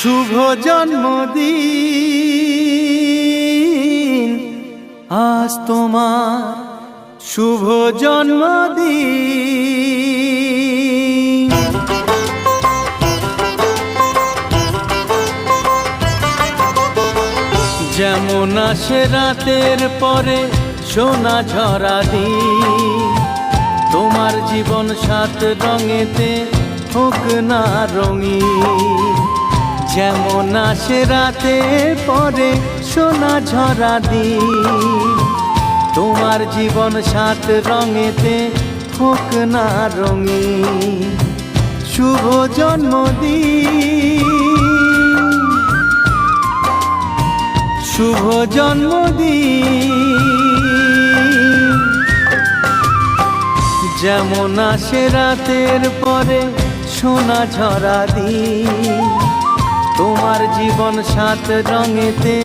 শুভ জন্মদিন, আজ তোমার শুভ জন্মদিন। যেমন আসে রাতের পরে সোনা ঝরা দিন, তোমার জীবন সাত রঙেতে হোক না রঙিন। যেমন আসে রাতের পরে সোনা ঝরা দিন, তোমার জীবন সাত রঙেতে হোক না রঙিন। শুভ জন্মদিন, শুভ জন্মদিন। যেমন আসে রাতের পরে সোনা ঝরা দিন, তোমার জীবন সাত রঙেতে